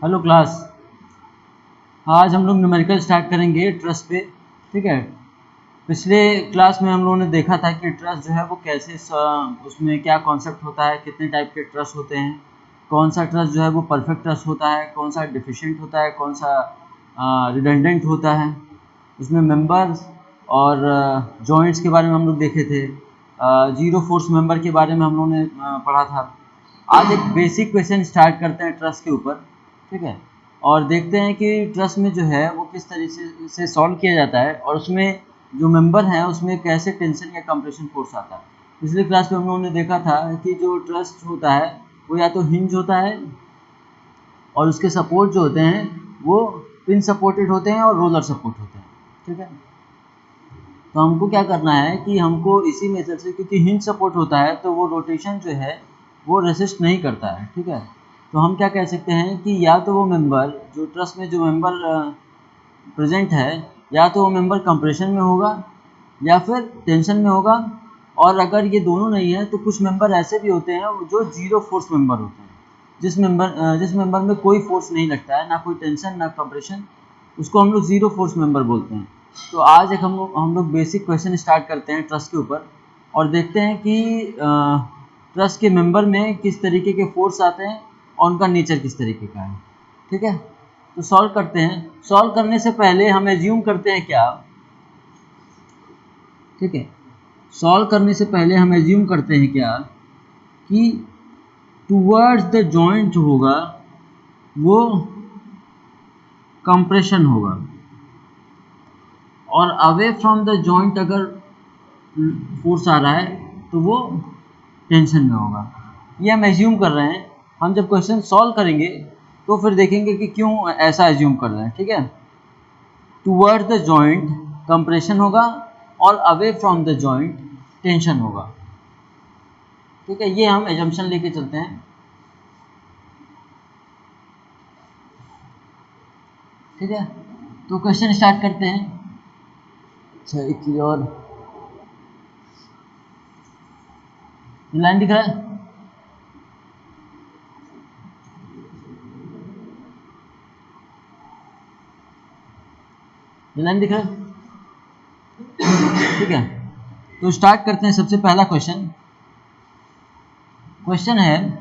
Hello class. आज हम लोग न्यूमेरिकल स्टार्ट करेंगे ट्रस्ट पे। ठीक है। पिछले क्लास में हम लोगों ने देखा था कि ट्रस्ट जो है वो कैसे उसमें क्या कॉन्सेप्ट होता है, कितने टाइप के ट्रस्ट होते हैं, कौन सा ट्रस्ट जो है वो परफेक्ट ट्रस्ट होता है, कौन सा डिफिशिएंट होता है, कौन सा रिडंडेंट होता है। उसमें मेंबर्स और जॉइंट्स के बारे में हम लोग देखे थे। जीरो फोर्स मेंबर के बारे में हम लोगों ने पढ़ा था। आज एक बेसिक क्वेश्चन स्टार्ट करते हैं ट्रस्ट के ऊपर। ठीक है। और देखते हैं कि ट्रस्ट में जो है वो किस तरीके से सॉल्व किया जाता है और उसमें जो मेंबर हैं उसमें कैसे टेंशन या कंप्रेशन फोर्स आता है। पिछली क्लास में हम लोगों ने देखा था कि जो ट्रस्ट होता है वो या तो हिंज होता है और उसके सपोर्ट जो होते हैं वो पिन सपोर्टेड होते हैं और रोलर सपोर्ट होते हैं। ठीक है। तो हमको क्या करना है कि हमको इसी मेथड से, क्योंकि हिंज सपोर्ट होता है तो वो रोटेशन जो है वो रेसिस्ट नहीं करता है। ठीक है। तो हम क्या कह सकते हैं कि या तो वो मेंबर, जो ट्रस्ट में जो मेंबर प्रेजेंट है, या तो वो मेंबर कंप्रेशन में होगा या फिर टेंशन में होगा। और अगर ये दोनों नहीं है तो कुछ मेंबर ऐसे भी होते हैं जो जीरो फोर्स मेंबर होते हैं, जिस मेंबर में कोई फोर्स नहीं लगता है, ना कोई टेंशन ना कंप्रेशन, उसको हम लोग जीरो फोर्स मेंबर बोलते हैं। तो आज एक हम लोग बेसिक क्वेश्चन स्टार्ट करते हैं ट्रस्ट के ऊपर और देखते हैं कि ट्रस्ट के मेंबर में किस तरीके के फोर्स आते हैं और उनका नेचर किस तरीके का है। ठीक है। तो सॉल्व करते हैं। सॉल्व करने से पहले हम एज्यूम करते हैं क्या। ठीक है। सॉल्व करने से पहले हम एज्यूम करते हैं क्या कि टुवर्ड्स द जॉइंट जो होगा वो कंप्रेशन होगा और अवे फ्रॉम द जॉइंट अगर फोर्स आ रहा है तो वो टेंशन में होगा। ये हम एज्यूम कर रहे हैं। हम जब क्वेश्चन सॉल्व करेंगे तो फिर देखेंगे कि क्यों ऐसा एज्यूम कर रहे हैं। ठीक है। टुवर्ड्स द जॉइंट कंप्रेशन होगा और away from the joint tension होगा। ठीक है। ये हम एजम्पशन लेके चलते हैं। ठीक है। तो क्वेश्चन स्टार्ट करते हैं। अच्छा, एक चीज और, लाइन दिख रहा है? लाइन दिख रहा है? ठीक है। तो स्टार्ट करते हैं। सबसे पहला क्वेश्चन है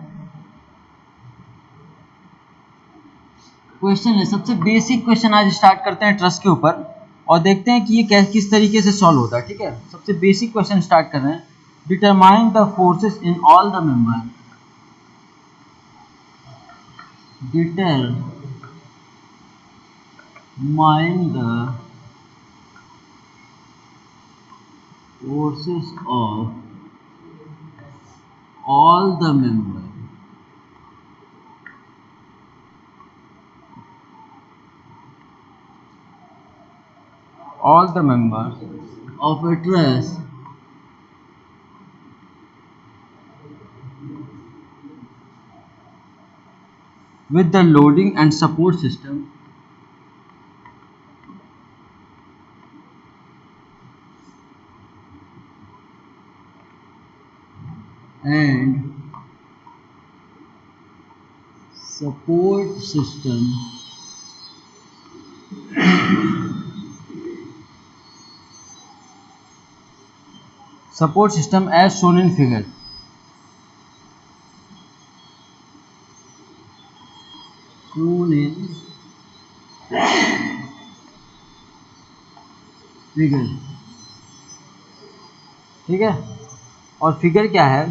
सबसे बेसिक क्वेश्चन आज स्टार्ट करते हैं ट्रस्ट के ऊपर और देखते हैं कि ये किस तरीके से सॉल्व होता है। ठीक है। सबसे बेसिक क्वेश्चन स्टार्ट कर रहे हैं। Determine the forces in all the member. Determine the forces of all the members of a truss with the loading and support system and support system as shown in figure. shown in figure। ठीक है। और figure क्या है?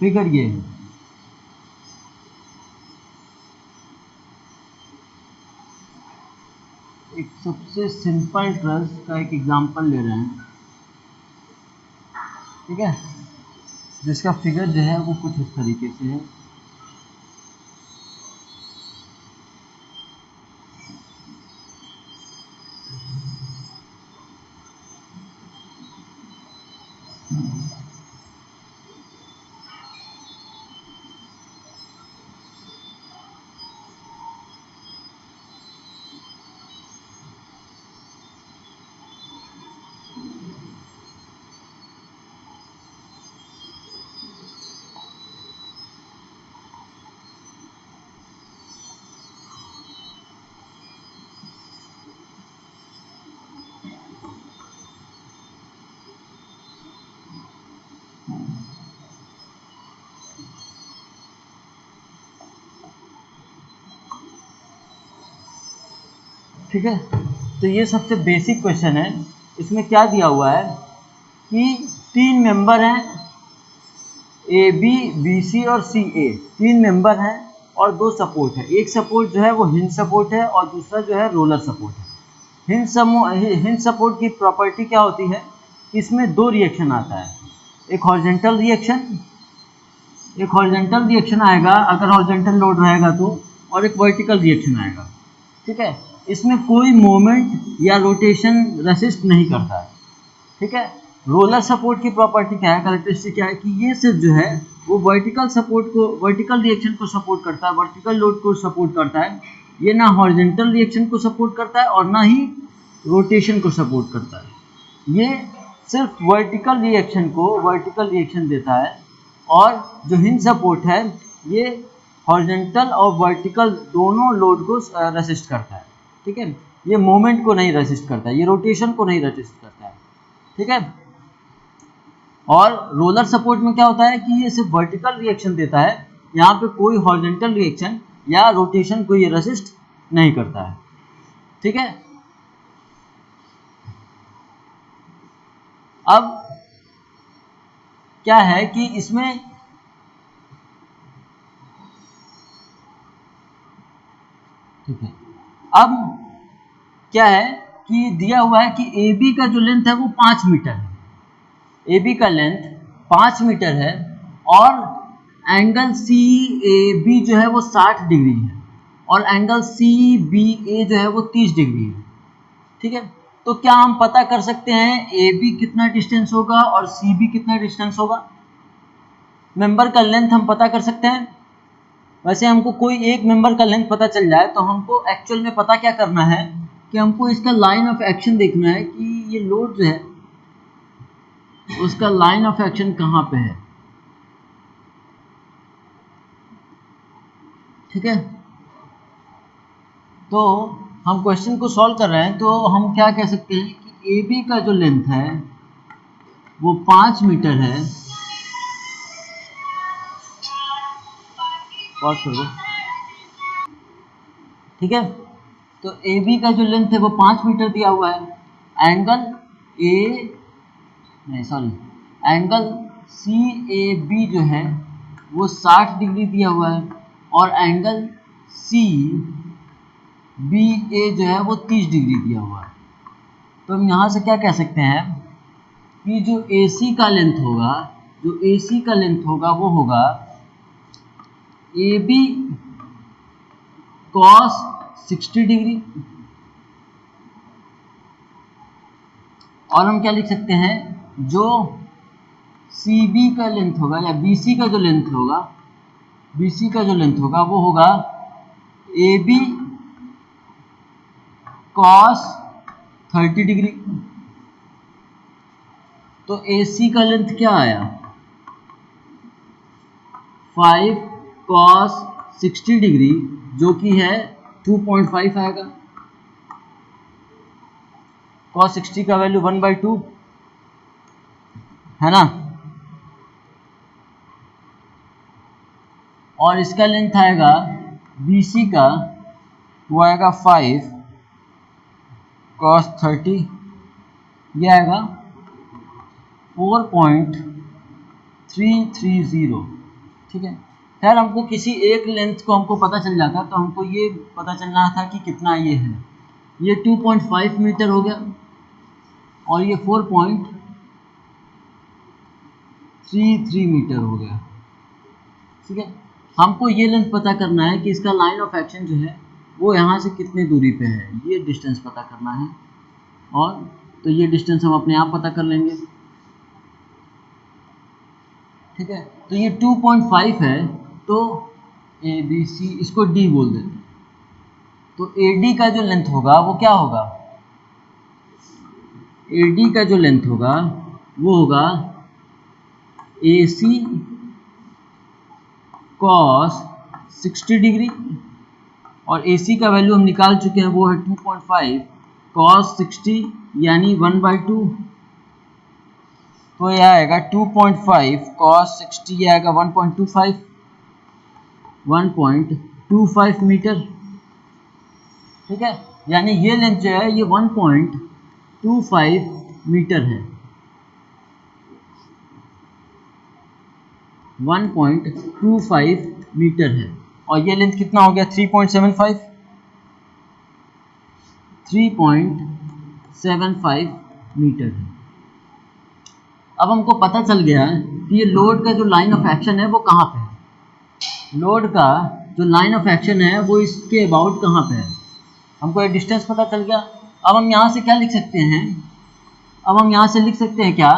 Figure ये है। एक सबसे simple truss का एक एग्जांपल ले रहे हैं। ठीक है। जिसका फिगर जो है वो कुछ इस तरीके से है। ठीक है। तो ये सबसे बेसिक क्वेश्चन है। इसमें क्या दिया हुआ है कि 3 मेंबर हैं, ए बी, बी सी और सी ए, 3 मेंबर हैं और 2 सपोर्ट है। एक सपोर्ट जो है वो हिंज सपोर्ट है और दूसरा जो है रोलर सपोर्ट है। हिंज सपोर्ट की प्रॉपर्टी क्या होती है, इसमें 2 रिएक्शन आता है, एक हॉरिजॉन्टल रिएक्शन आएगा अगर हॉरिजॉन्टल लोड रहेगा तो, और एक वर्टिकल रिएक्शन आएगा। ठीक है, इसमें कोई मोमेंट या रोटेशन रेसिस्ट नहीं करता है। ठीक है, रोलर सपोर्ट की प्रॉपर्टी क्या है, कैरेक्टरिस्टिक क्या है कि ये सिर्फ जो है वो वर्टिकल रिएक्शन को सपोर्ट करता है, वर्टिकल लोड को सपोर्ट करता है। ये ना हॉरिजॉन्टल रिएक्शन को सपोर्ट करता है और ना ही रोटेशन को सपोर्ट करता है। ये सिर्फ वर्टिकल रिएक्शन देता है। और जो हिंज सपोर्ट है ये हॉरिजॉन्टल और वर्टिकल दोनों लोड को रेसिस्ट करता है। ठीक है, ये मोमेंट को नहीं रेसिस्ट करता है, ये रोटेशन को नहीं रेसिस्ट करता है। ठीक है, और रोलर सपोर्ट में क्या होता है कि ये सिर्फ वर्टिकल रिएक्शन देता है, यहाँ पे कोई हॉरिजॉन्टल रिएक्शन या रोटेशन को ये रेसिस्ट नहीं करता है। ठीक है, अब क्या है कि इसमें ठीक है, अब क्या है कि दिया हुआ है कि ए बी का जो लेंथ है वो 5 मीटर है, ए बी का लेंथ 5 मीटर है और एंगल सी ए बी जो है वो 60 डिग्री है और एंगल सी बी ए जो है वो 30 डिग्री है। ठीक है, तो क्या हम पता कर सकते हैं ए बी कितना डिस्टेंस होगा और सी बी कितना डिस्टेंस होगा? मेंबर का लेंथ हम पता कर सकते हैं। वैसे हमको कोई एक मेंबर का लेंथ पता चल जाए तो हमको एक्चुअल में पता क्या करना है कि हमको इसका लाइन ऑफ एक्शन देखना है कि ये लोड जो है उसका लाइन ऑफ एक्शन कहाँ पे है। ठीक है, तो हम क्वेश्चन को सॉल्व कर रहे हैं तो हम क्या कह सकते हैं कि ए बी का जो लेंथ है वो 5 मीटर है। पॉज कर दो। ठीक है, तो ए बी का जो लेंथ है वो 5 मीटर दिया हुआ है। एंगल सी ए बी जो है वो 60 डिग्री दिया हुआ है और एंगल सी बी ए जो है वो 30 डिग्री दिया हुआ है। तो हम यहाँ से क्या कह सकते हैं कि जो ए सी का लेंथ होगा वो होगा ए बी कॉस 60 डिग्री, और हम क्या लिख सकते हैं जो सी बी का लेंथ होगा या बी सी का जो लेंथ होगा वो होगा ए बी कॉस 30 डिग्री। तो ए सी का लेंथ क्या आया 5 कॉस 60 डिग्री जो कि है 2.5 आएगा। कॉस 60 का वैल्यू 1/2 है ना, और इसका लेंथ आएगा BC का वो आएगा 5 cos 30, ये आएगा 4.330। ठीक है, खैर हमको किसी एक लेंथ को हमको पता चल जाता तो हमको ये पता चलना था कि कितना ये है। ये 2.5 मीटर हो गया और ये 4.33 मीटर हो गया। ठीक है, हमको ये लेंथ पता करना है कि इसका लाइन ऑफ एक्शन जो है वो यहाँ से कितनी दूरी पे है, ये डिस्टेंस पता करना है। और तो ये डिस्टेंस हम अपने आप पता कर लेंगे। ठीक है, तो ये 2.5 है तो ए बी सी इसको डी बोल देते हैं। तो ए डी का जो लेंथ होगा वो क्या होगा, ए डी का जो लेंथ होगा वो होगा ए सी कॉस 60 डिग्री और ए सी का वैल्यू हम निकाल चुके हैं वो है 2.5 कॉस 60 यानी 1/2। तो यह आएगा 2.5 cos 60, ये आएगा 1.25 मीटर। ठीक है, यानी ये लेंथ जो है ये 1.25 मीटर है, 1.25 मीटर है। और ये लेंथ कितना हो गया 3.75 मीटर है। अब हमको पता चल गया कि ये लोड का जो लाइन ऑफ एक्शन है वो कहाँ पे है, लोड का जो लाइन ऑफ एक्शन है वो इसके अबाउट कहाँ पे है, हमको ये डिस्टेंस पता चल गया। अब हम यहाँ से क्या लिख सकते हैं, अब हम यहाँ से लिख सकते हैं क्या,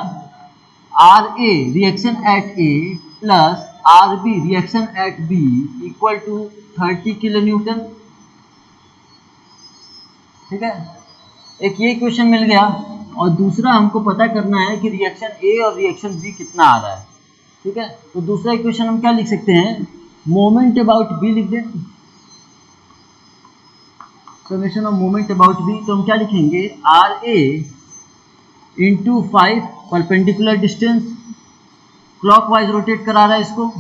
R A reaction at A plus R B reaction at B equal to 30 kilo newton. ठीक है, एक ये इक्वेशन मिल गया। और दूसरा हमको पता करना है कि रिएक्शन ए और रिएक्शन बी कितना आ रहा है। ठीक है, तो दूसरा इक्वेशन हम क्या लिख सकते हैं, मोमेंट अबाउट बी लिख दें, summation of moment about B. तो हम क्या लिखेंगे, R A into 5 perpendicular distance, clockwise rotate करा रहा है इसको,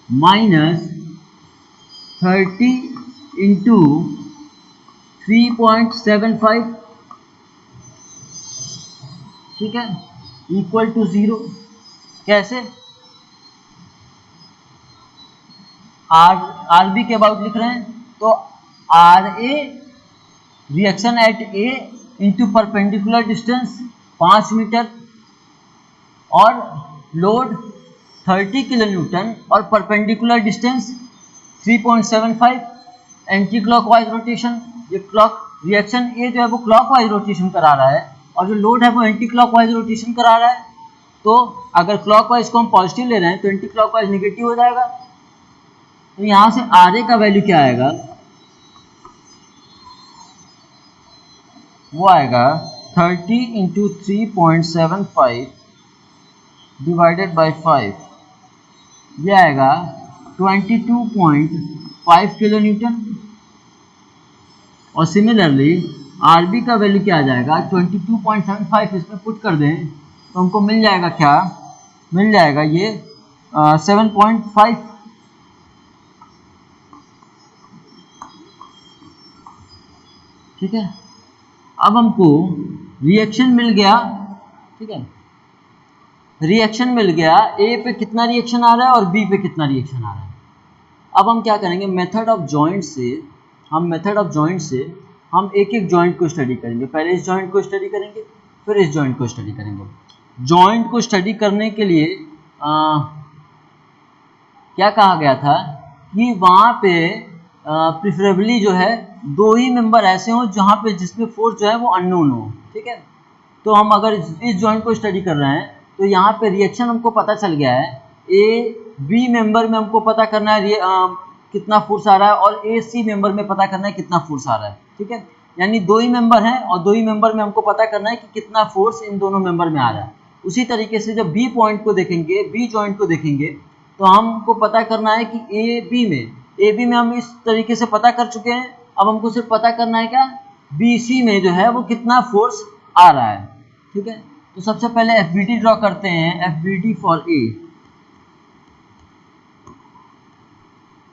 माइनस 30 इंटू 3.75, ठीक है, इक्वल टू 0। कैसे, आर बी के अबाउट लिख रहे हैं, तो R A reaction at A into perpendicular distance 5 metre और लोड 30 किलो न्यूटन और perpendicular distance 3.75, anti clockwise rotation. ये क्लॉक रिएक्शन ए जो है वो क्लॉकवाइज रोटेशन करा रहा है और जो लोड है वो एंटी क्लॉकवाइज रोटेशन करा रहा है। तो अगर क्लॉकवाइज को हम पॉजिटिव ले रहे हैं तो एंटी क्लॉकवाइज नेगेटिव हो जाएगा। तो यहाँ से आर ए का वैल्यू क्या आएगा, वो आएगा 30 इंटू 3.75 डिवाइडेड बाई 5, ये आएगा 22.5 किलो न्यूटन। और सिमिलरली आर बी का वैल्यू क्या आ जाएगा, 22.75 इसमें पुट कर दें तो हमको मिल जाएगा क्या, मिल जाएगा ये 7.5। ठीक है, अब हमको रिएक्शन मिल गया। ठीक है, रिएक्शन मिल गया, ए पे कितना रिएक्शन आ रहा है और बी पे कितना रिएक्शन आ रहा है। अब हम क्या करेंगे, मेथड ऑफ जॉइंट से हम एक एक जॉइंट को स्टडी करेंगे। पहले इस जॉइंट को स्टडी करेंगे, फिर इस जॉइंट को स्टडी करेंगे। जॉइंट को स्टडी करने के लिए क्या कहा गया था कि वहाँ पे प्रिफरेबली जो है 2 ही मेंबर ऐसे हों जहाँ पे जिसमें फोर्स जो है वो अननोन हो। ठीक है, तो हम अगर इस जॉइंट को स्टडी कर रहे हैं तो यहाँ पे रिएक्शन हमको पता चल गया है, ए बी मेंबर में हमको पता करना है कितना फोर्स आ रहा है और ए सी मेंबर में पता करना है कितना फोर्स आ रहा है। ठीक है, यानी 2 ही मेंबर हैं और 2 ही मेंबर में हमको पता करना है कि कितना फोर्स इन दोनों मेंबर में आ रहा है। उसी तरीके से जब बी पॉइंट को देखेंगे, बी जॉइंट को देखेंगे तो हमको पता करना है कि ए बी में हम इस तरीके से पता कर चुके हैं। अब हमको सिर्फ पता करना है क्या, बी सी में जो है वो कितना फोर्स आ रहा है। ठीक है, तो सबसे पहले एफ बी डी ड्रॉ करते हैं, F B D for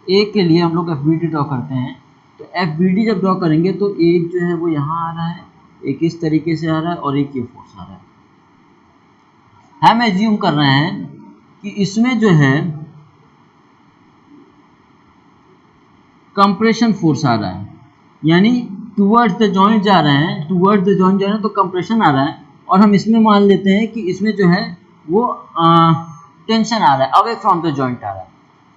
A के लिए हम लोग एफ बी डी ड्रॉ करते हैं। तो एफ बी डी जब ड्रॉ करेंगे तो एक जो है वो यहाँ आ रहा है, एक इस तरीके से आ रहा है और एक ये फोर्स आ रहा है। हम एज्यूम कर रहे हैं कि इसमें जो है कंप्रेशन फोर्स आ रहा है, यानी टूवर्ड्स द जॉइंट जा रहे हैं, तो कंप्रेशन आ रहा है। और हम इसमें मान लेते हैं कि इसमें जो है वो टेंशन आ रहा है, अवे फ्रॉम द जॉइंट आ रहा है।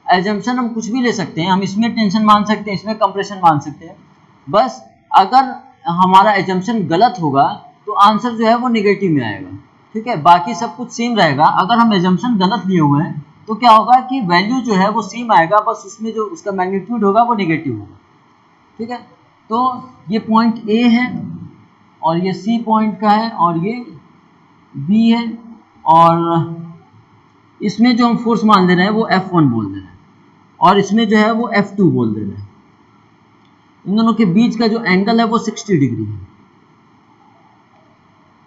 एजम्पशन हम कुछ भी ले सकते हैं, हम इसमें टेंशन मान सकते हैं, इसमें कंप्रेशन मान सकते हैं। बस अगर हमारा एजम्पशन गलत होगा तो आंसर जो है वो नेगेटिव में आएगा। ठीक है, बाकी सब कुछ सेम रहेगा। अगर हम एजम्पशन गलत लिए हुए हैं तो क्या होगा कि वैल्यू जो है वो सेम आएगा, बस उसमें जो उसका मैग्नीट्यूड होगा वो नेगेटिव होगा। ठीक है, तो ये पॉइंट ए है और ये सी पॉइंट का है और ये बी है, और इसमें जो हम फोर्स मान ले रहे हैं वो F1 बोल दे रहे हैं और इसमें जो है वो F2 बोल दे रहे हैं। इन दोनों के बीच का जो एंगल है वो 60 डिग्री है।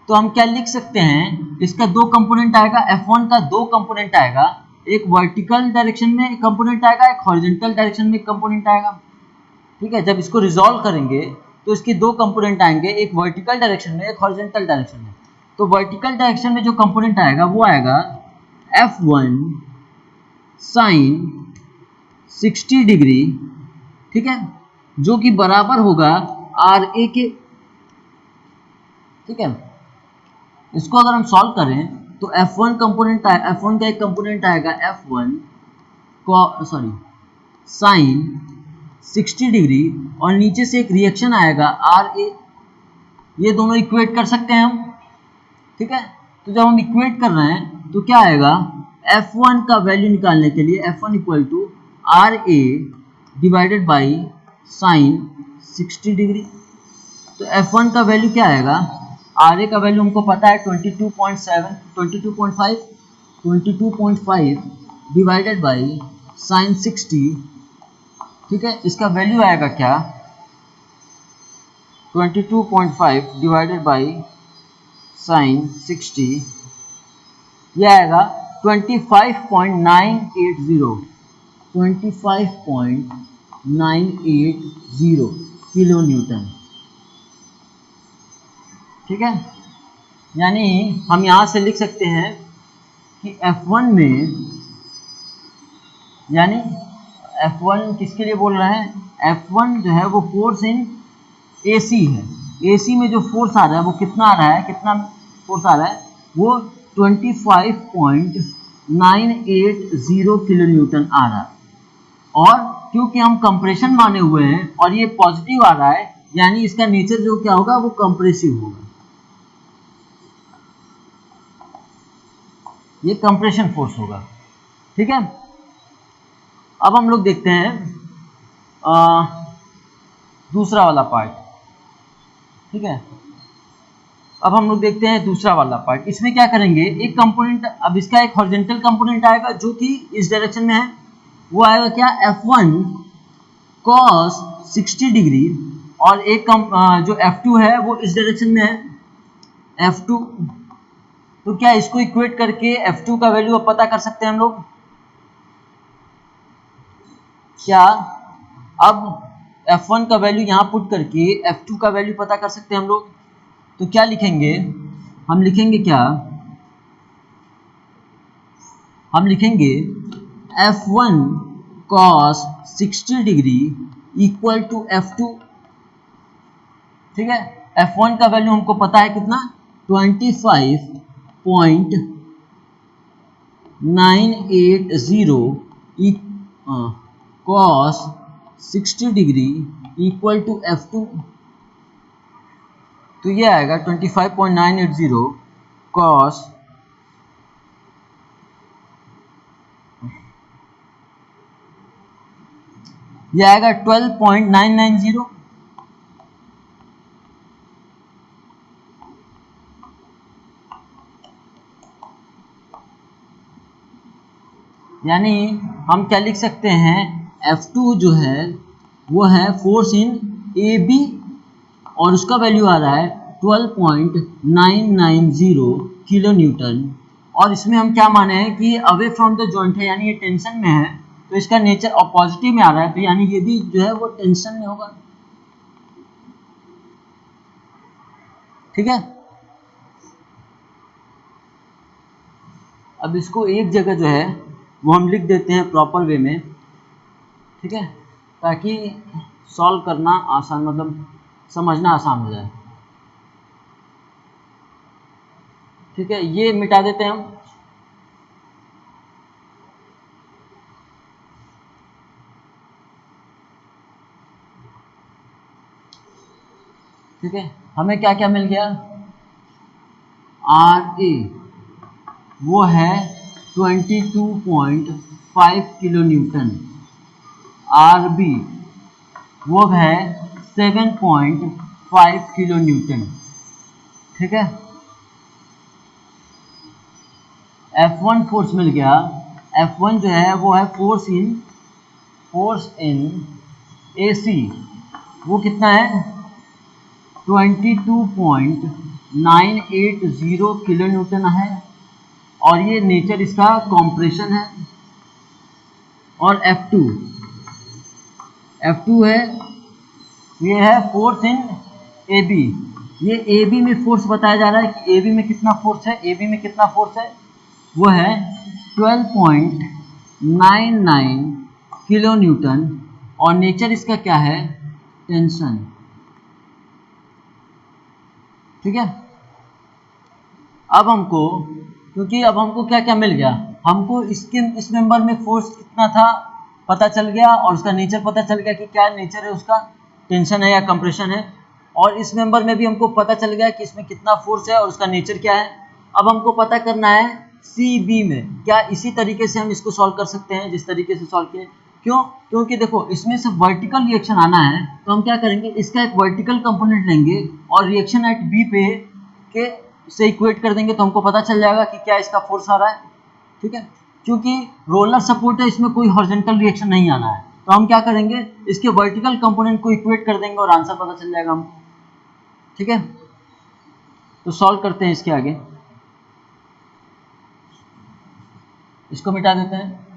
तो हम क्या लिख सकते हैं, इसका 2 कंपोनेंट आएगा, F1 का 2 कंपोनेंट आएगा, एक वर्टिकल डायरेक्शन में एक कंपोनेंट आएगा, एक हॉरिजॉन्टल डायरेक्शन में एक कंपोनेंट आएगा। ठीक है, जब इसको रिजॉल्व करेंगे तो इसके दो कंपोनेंट आएंगे, एक वर्टिकल डायरेक्शन में, एक हॉरिजॉन्टल डायरेक्शन में। तो वर्टिकल डायरेक्शन में जो कंपोनेंट आएगा वो आएगा F1 sin 60 डिग्री, ठीक है, जो कि बराबर होगा RA के, ठीक है। इसको अगर हम सॉल्व करें तो F1 कंपोनेंट F1 का एक कंपोनेंट आएगा F1 साइन 60 डिग्री, और नीचे से एक रिएक्शन आएगा RA। ये दोनों इक्वेट कर सकते हैं हम, ठीक है। तो जब हम इक्वेट कर रहे हैं तो क्या आएगा, F1 का वैल्यू निकालने के लिए F1 equal to RA divided by sine 60 degree. तो F1 का वैल्यू क्या आएगा, RA का वैल्यू हमको पता है 22.5 डिवाइडेड बाई साइन 60, ठीक है। इसका वैल्यू आएगा क्या, 22.5 डिवाइडेड बाई साइन 60, यह आएगा 25.980 किलो न्यूटन, ठीक है। यानी हम यहाँ से लिख सकते हैं कि F1 में, यानी F1 किसके लिए बोल रहे हैं, F1 जो है वो फोर्स इन AC है। AC में जो फोर्स आ रहा है वो कितना आ रहा है, कितना फोर्स आ रहा है, वो 25.980 किलो न्यूटन आ रहा है। और क्योंकि हम कंप्रेशन माने हुए हैं और ये पॉजिटिव आ रहा है, यानी इसका नेचर जो क्या होगा, वो कंप्रेसिव होगा, ये कंप्रेशन फोर्स होगा, ठीक है। अब हम लोग देखते हैं दूसरा वाला पार्ट, ठीक है। अब हम लोग देखते हैं दूसरा वाला पार्ट। इसमें क्या करेंगे, एक कंपोनेंट, अब इसका एक हॉरिजॉन्टल कंपोनेंट आएगा जो कि इस डायरेक्शन में है, वो आएगा क्या, F1 cos 60 डिग्री, और एक जो F2 है वो इस डायरेक्शन में है, F2। तो क्या इसको इक्वेट करके F2 का वैल्यू अब पता कर सकते हैं हम लोग, क्या अब F1 का वैल्यू यहाँ पुट करके F2 का वैल्यू पता कर सकते हैं हम लोग। तो क्या लिखेंगे, हम लिखेंगे क्या, हम लिखेंगे F1 cos 60 degree equal to F2, ठीक है। F1 का वैल्यू हमको पता है कितना, 25.980 cos 60 degree equal to F2। तो ये आएगा 25.980 cos, ये आएगा 12.990, यानी हम क्या लिख सकते हैं, F2 जो है वो है फोर्स इन AB, और उसका वैल्यू आ रहा है 12.990 किलो न्यूटन। और इसमें हम क्या माने हैं कि अवे फ्रॉम द जॉइंट है, यानी ये टेंशन में है, तो इसका नेचर और पॉजिटिव में आ रहा है, तो यानी ये भी जो है वो टेंशन में होगा, ठीक है। अब इसको एक जगह जो है वो हम लिख देते हैं प्रॉपर वे में, ठीक है, ताकि सॉल्व करना आसान, मतलब समझना आसान हो जाए, ठीक है। ये मिटा देते हैं हम, ठीक है। हमें क्या क्या मिल गया, RA वो है 22.5 किलो न्यूटन, RB वो है 7.5 किलो न्यूटन, ठीक है। F1 फोर्स मिल गया, F1 जो है वो है फोर्स इन AC, वो कितना है 22.980 किलो न्यूटन है, और ये नेचर इसका कॉम्प्रेशन है। और F2 है ये है फोर्स इन ए बी। ये ए बी में फोर्स बताया जा रहा है कि ए बी में कितना फोर्स है। ए बी में कितना फोर्स है, वो है 12.99 किलो न्यूटन, और नेचर इसका क्या है, टेंशन। ठीक है। अब हमको, क्योंकि अब हमको क्या क्या मिल गया, हमको इस मेंबर में फोर्स कितना था पता चल गया, और उसका नेचर पता चल गया कि क्या नेचर है उसका, टेंशन है या कंप्रेशन है। और इस मेंबर में भी हमको पता चल गया कि इसमें कितना फोर्स है और उसका नेचर क्या है। अब हमको पता करना है सी बी में, क्या इसी तरीके से हम इसको सॉल्व कर सकते हैं जिस तरीके से सॉल्व किए। क्यों? क्योंकि देखो इसमें से वर्टिकल रिएक्शन आना है, तो हम क्या करेंगे, इसका एक वर्टिकल कंपोनेंट लेंगे और रिएक्शन एट बी पे के से इक्वेट कर देंगे, तो हमको पता चल जाएगा कि क्या इसका फोर्स आ रहा है। ठीक है। क्योंकि रोलर सपोर्ट है, इसमें कोई हॉरिजॉन्टल रिएक्शन नहीं आना है, तो हम क्या करेंगे, इसके वर्टिकल कंपोनेंट को इक्वेट कर देंगे और आंसर पता चल जाएगा हमको। ठीक है। तो सॉल्व करते हैं इसके आगे, इसको मिटा देते हैं।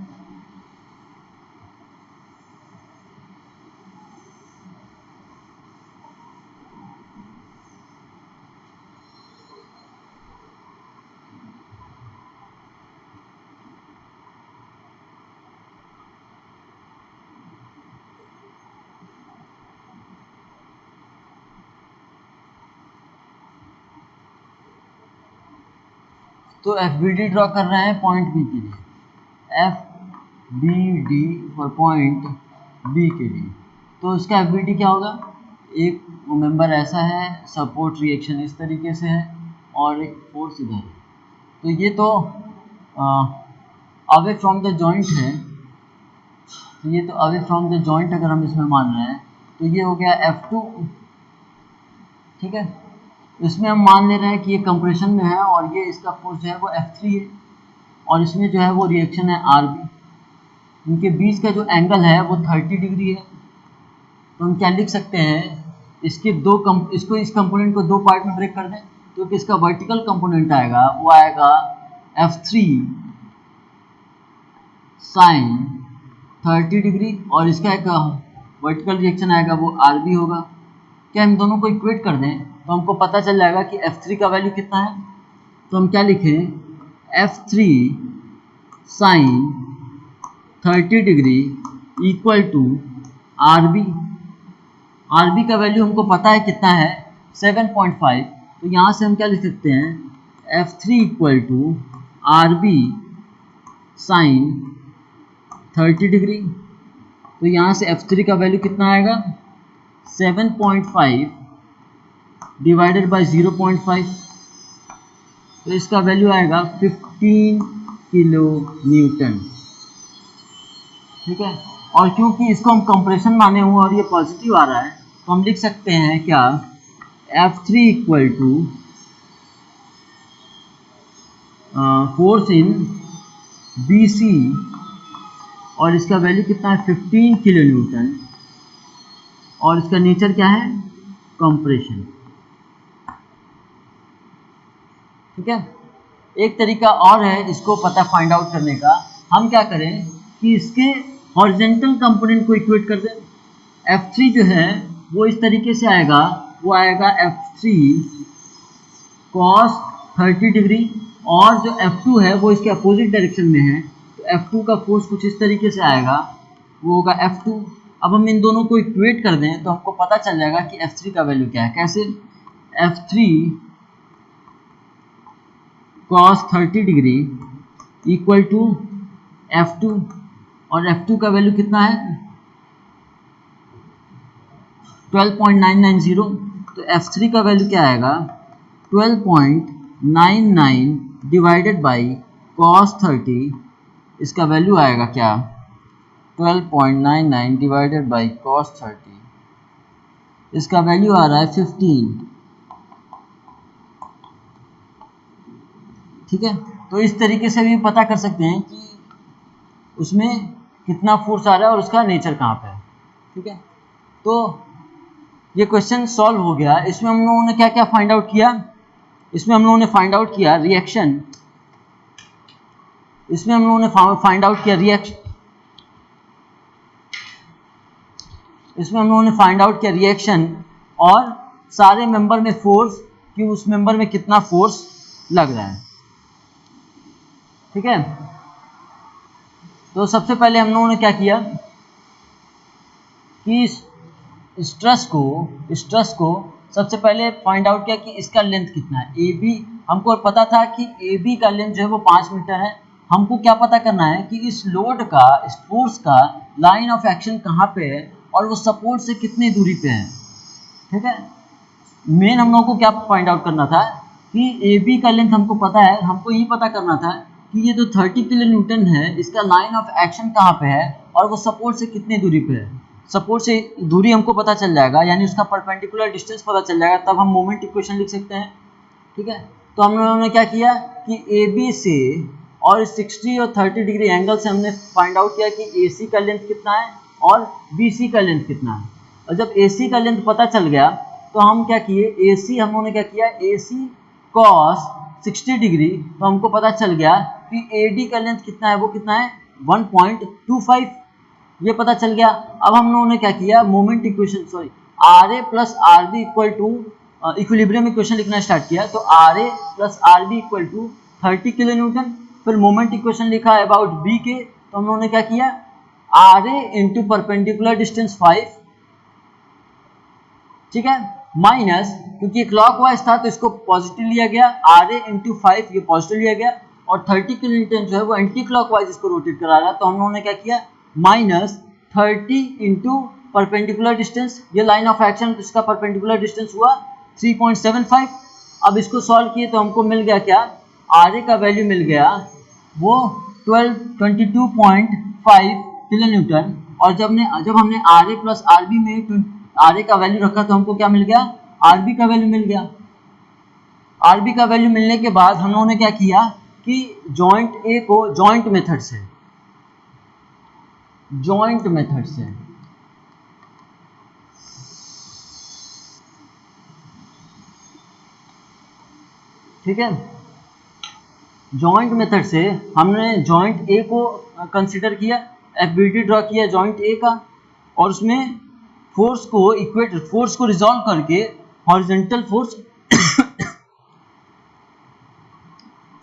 तो एफ बी डी ड्रॉ कर रहे हैं पॉइंट बी के लिए, F B D for point B के लिए। तो इसका एफ बी डी क्या होगा, एक मेंबर ऐसा है, सपोर्ट रिएक्शन इस तरीके से है और एक फोर्स इधर है। तो ये तो अवे फ्रॉम द जॉइंट है, तो ये तो अवे फ्रॉम द जॉइंट अगर हम इसमें मान रहे हैं तो ये हो गया F2। ठीक है। इसमें हम मान ले रहे हैं कि ये कंप्रेशन में है और ये इसका फोर्स जो है वो F3 है, और इसमें जो है वो रिएक्शन है RB। इनके बीच का जो एंगल है वो 30 डिग्री है। तो हम क्या लिख सकते हैं, इसके इसको इस कंपोनेंट को दो पार्ट में ब्रेक कर दें, तो इसका वर्टिकल कंपोनेंट आएगा वो आएगा F3 साइन 30 डिग्री, और इसका एक वर्टिकल रिएक्शन आएगा वो RB होगा। क्या हम दोनों को इक्वेट कर दें तो हमको पता चल जाएगा कि F3 का वैल्यू कितना है। तो हम क्या लिखें, F3 sine 30 degree equal to RB। RB का वैल्यू हमको पता है कितना है, 7.5। तो यहाँ से हम क्या लिख सकते हैं, F3 equal to RB sine 30 degree. तो यहाँ से F3 का वैल्यू कितना आएगा, 7.5 डिवाइडेड बाय 0.5, तो इसका वैल्यू आएगा 15 किलो न्यूटन। ठीक है। और क्योंकि इसको हम कंप्रेशन माने हुए और ये पॉजिटिव आ रहा है, तो हम लिख सकते हैं क्या, F3 equal to force in BC, और इसका वैल्यू कितना है 15 किलो न्यूटन, और इसका नेचर क्या है, कंप्रेशन। ठीक है। एक तरीका और है इसको पता फाइंड आउट करने का, हम क्या करें कि इसके हॉरिजॉन्टल कंपोनेंट को इक्वेट कर दें। F3 जो है वो इस तरीके से आएगा, वो आएगा F3 cos 30 डिग्री, और जो F2 है वो इसके अपोजिट डायरेक्शन में है, तो F2 का फोर्स कुछ इस तरीके से आएगा, वो होगा F2। अब हम इन दोनों को इक्वेट कर दें तो हमको पता चल जाएगा कि F3 का वैल्यू क्या है। कैसे, F3 cos 30 degree equal to F2, और F2 का वैल्यू कितना है 12.990। तो F3 का वैल्यू क्या आएगा, 12.99 डिवाइडेड बाई cos 30, इसका वैल्यू आएगा क्या, 12.99 डिवाइडेड बाई cos 30, इसका वैल्यू आ रहा है 15। ठीक है। तो इस तरीके से भी पता कर सकते हैं कि उसमें कितना फोर्स आ रहा है और उसका नेचर कहाँ पे है। ठीक है। तो ये क्वेश्चन सॉल्व हो गया। इसमें हम लोगों ने क्या क्या फाइंड आउट किया, इसमें हम लोगों ने फाइंड आउट किया रिएक्शन, इसमें हम लोगों ने फाइंड आउट किया इसमें हम लोगों ने फाइंड आउट किया रिएक्शन और सारे मेंबर में फोर्स कि उस मेंबर में कितना फोर्स लग रहा है। ठीक है, तो सबसे पहले हम लोगों ने क्या किया कि स्ट्रेस को सबसे पहले फाइंड आउट किया कि इसका लेंथ कितना है। ए बी हमको पता था कि ए बी का लेंथ जो है वो 5 मीटर है। हमको क्या पता करना है कि इस लोड का, इस फोर्स का लाइन ऑफ एक्शन कहाँ पे है और वो सपोर्ट से कितनी दूरी पे है। ठीक है, मेन हम लोगों को क्या फाइंड आउट करना था कि ए बी का लेंथ हमको पता है, हमको ये पता करना था कि ये जो 30 किलो न्यूटन है इसका लाइन ऑफ एक्शन कहाँ पे है और वो सपोर्ट से कितनी दूरी पे है। सपोर्ट से दूरी हमको पता चल जाएगा, यानी उसका परपेंडिकुलर डिस्टेंस पता चल जाएगा, तब हम मोमेंट इक्वेशन लिख सकते हैं। ठीक है, तो हम लोगों ने क्या किया कि ए बी से और 60 और 30 डिग्री एंगल से हमने फाइंड आउट किया कि ए सी का लेंथ कितना है और बी सी का लेंथ कितना है। और जब ए सी का लेंथ पता चल गया तो हम क्या किए, ए सी हम लोगों ने क्या किया, ए सी कॉस 60 डिग्री, तो हमको पता चल गया कि ए डी का लेंथ कितना है, वो कितना है 1.25, ये पता चल गया। अब हम लोगों ने क्या किया, moment equation R A plus R B equal to equilibrium equation लिखना स्टार्ट किया। तो R A plus R B equal to 30 kilo newton. फिर मोमेंट इक्वेशन लिखा अबाउट बी के, तो हम लोगों ने क्या किया, R A into perpendicular distance 5, ठीक है, माइनस, क्योंकि क्लॉकवाइज था तो इसको पॉजिटिव लिया गया, आर ए इंटू 5 ये पॉजिटिव लिया गया, और 30 किलो न्यूटन जो है वो एंटी क्लॉकवाइज इसको रोटेट करा रहा है, तो हम लोगों ने क्या किया, माइनस 30 इंटू परपेंडिकुलर डिस्टेंस, ये लाइन ऑफ एक्शन, तो इसका परपेंडिकुलर डिस्टेंस हुआ 3.75। अब इसको सॉल्व किए तो हमको मिल गया क्या, आर ए का वैल्यू मिल गया वो 22.5 किलो न्यूटन। और जब हमने R A plus R B में आर ए का वैल्यू रखा तो हमको क्या मिल गया, आर बी का वैल्यू मिल गया। आर बी का वैल्यू मिलने के बाद हम लोगों ने क्या किया कि जॉइंट ए को जॉइंट मेथड से ठीक है, जॉइंट मेथड से हमने जॉइंट ए को कंसीडर किया, एफबीडी ड्रॉ किया जॉइंट ए का, और उसमें फोर्स को रिजॉल्व करके हॉरिजॉन्टल फोर्स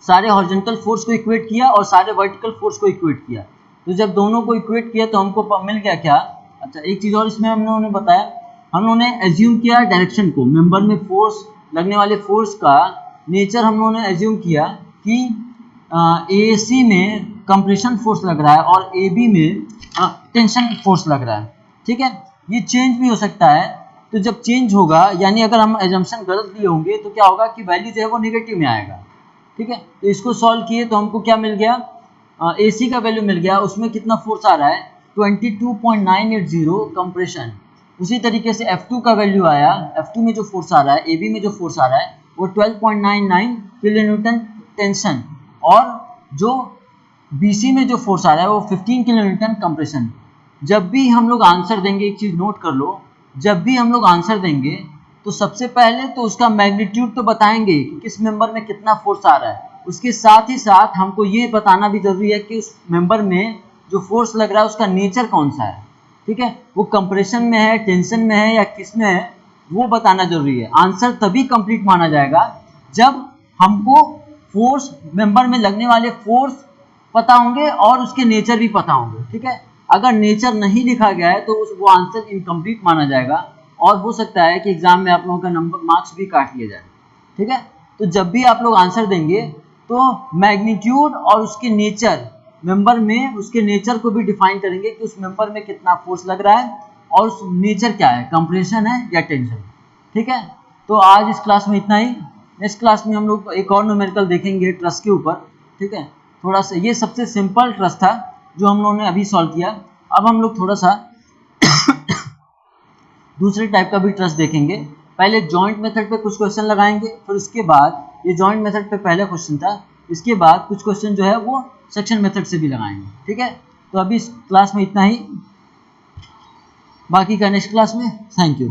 सारे हॉरिजॉन्टल फोर्स को इक्वेट किया और सारे वर्टिकल फोर्स को इक्वेट किया। तो जब दोनों को इक्वेट किया तो हमको मिल गया क्या, अच्छा एक चीज़ और इसमें हम लोगों ने बताया, हम लोगों ने एज्यूम किया डायरेक्शन को, मेंबर में फोर्स लगने वाले फोर्स का नेचर हम लोगों ने एज्यूम किया कि ए सी में कंप्रेशन फोर्स लग रहा है और ए बी में टेंशन फोर्स लग रहा है। ठीक है, ये चेंज भी हो सकता है, तो जब चेंज होगा यानी अगर हम एजम्पशन गलत लिए होंगे तो क्या होगा कि वैल्यू जो है वो नेगेटिव में आएगा। ठीक है, तो इसको सॉल्व किए तो हमको क्या मिल गया, ए सी का वैल्यू मिल गया, उसमें कितना फोर्स आ रहा है 22.980 कंप्रेशन। उसी तरीके से F2 का वैल्यू आया, F2 में जो फोर्स आ रहा है, AB में जो फोर्स आ रहा है वो 12.99 किलो न्यूटन टेंशन, और जो BC में जो फोर्स आ रहा है वो 15 किलो न्यूटन कंप्रेशन। जब भी हम लोग आंसर देंगे, एक चीज़ नोट कर लो, जब भी हम लोग आंसर देंगे तो सबसे पहले तो उसका मैग्नीट्यूड तो बताएंगे कि किस मेंबर में कितना फोर्स आ रहा है, उसके साथ ही साथ हमको ये बताना भी जरूरी है कि उस मेंबर में जो फोर्स लग रहा है उसका नेचर कौन सा है। ठीक है, वो कंप्रेशन में है, टेंशन में है या किस में है, वो बताना जरूरी है। आंसर तभी कंप्लीट माना जाएगा जब हमको फोर्स, मेंबर में लगने वाले फोर्स पता होंगे और उसके नेचर भी पता होंगे। ठीक है, अगर नेचर नहीं लिखा गया है तो वो आंसर इनकम्प्लीट माना जाएगा और हो सकता है कि एग्जाम में आप लोगों का मार्क्स भी काट लिया जाए। ठीक है, तो जब भी आप लोग आंसर देंगे तो मैग्नीट्यूड और उसके नेचर, मेंबर में उसके नेचर को भी डिफाइन करेंगे कि उस मेंबर में कितना फोर्स लग रहा है और उस नेचर क्या है, कंप्रेशन है या टेंशन। ठीक है, तो आज इस क्लास में इतना ही। नेक्स्ट क्लास में हम लोग एक और न्यूमेरिकल देखेंगे ट्रस के ऊपर। ठीक है, थोड़ा सा ये सबसे सिंपल ट्रस था जो हम लोगों ने अभी सॉल्व किया। अब हम लोग थोड़ा सा दूसरे टाइप का भी ट्रस देखेंगे। पहले जॉइंट मेथड पे कुछ क्वेश्चन लगाएंगे, फिर उसके बाद ये जॉइंट मेथड पे पहला क्वेश्चन था, इसके बाद कुछ क्वेश्चन जो है वो सेक्शन मेथड से भी लगाएंगे। ठीक है, तो अभी इस क्लास में इतना ही, बाकी का नेक्स्ट क्लास में। Thank you.